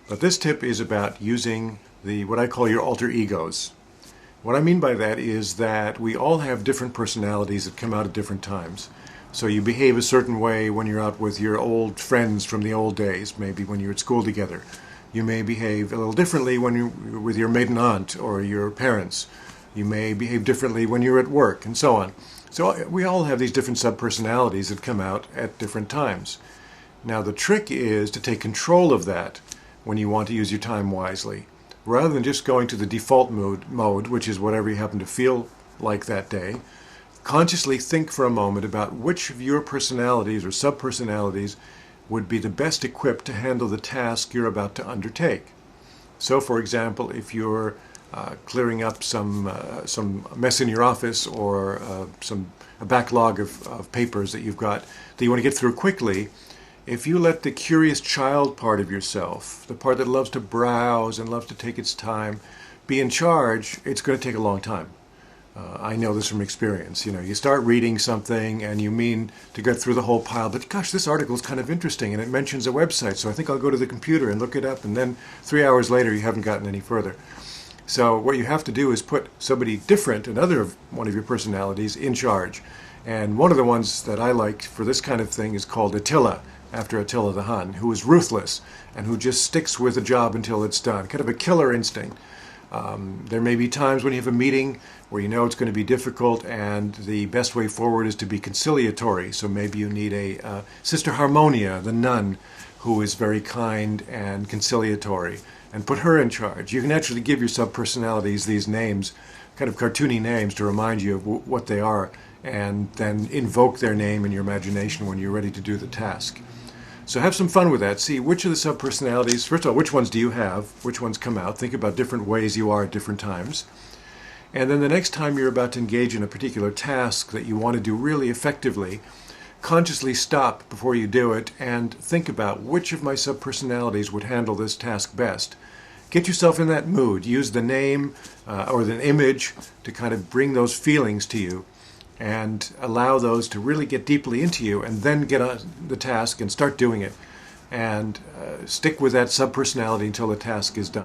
But this tip is about using what I call your alter egos. What I mean by that is that we all have different personalities that come out at different times. So you behave a certain way when you're out with your old friends from the old days, maybe when you're at school together. You may behave a little differently when you're with your maiden aunt or your parents. You may behave differently when you're at work, and so on. So we all have these different sub-personalities that come out at different times. Now the trick is to take control of that when you want to use your time wisely. Rather than just going to the default mode, which is whatever you happen to feel like that day, consciously think for a moment about which of your personalities or sub-personalities would be the best equipped to handle the task you're about to undertake. So, for example, if you're clearing up some mess in your office or a backlog of papers that you've got that you want to get through quickly, if you let the curious child part of yourself, the part that loves to browse and loves to take its time, be in charge, it's going to take a long time. I know this from experience. You know, you start reading something and you mean to get through the whole pile, but gosh, this article is kind of interesting and it mentions a website, so I think I'll go to the computer and look it up, and then 3 hours later you haven't gotten any further. So what you have to do is put somebody different, one of your personalities, in charge. And one of the ones that I like for this kind of thing is called Attila, after Attila the Hun, who is ruthless and who just sticks with a job until it's done, kind of a killer instinct. There may be times when you have a meeting where you know it's going to be difficult and the best way forward is to be conciliatory. So maybe you need a Sister Harmonia, the nun, who is very kind and conciliatory, and put her in charge. You can actually give your sub-personalities these names, kind of cartoony names, to remind you of what they are, and then invoke their name in your imagination when you're ready to do the task. So have some fun with that. See which of the sub-personalities, first of all, which ones do you have? Which ones come out? Think about different ways you are at different times. And then the next time you're about to engage in a particular task that you want to do really effectively, consciously stop before you do it and think about which of my sub-personalities would handle this task best. Get yourself in that mood. Use the name or the image to kind of bring those feelings to you, and allow those to really get deeply into you, and then get on the task and start doing it. And stick with that sub-personality until the task is done.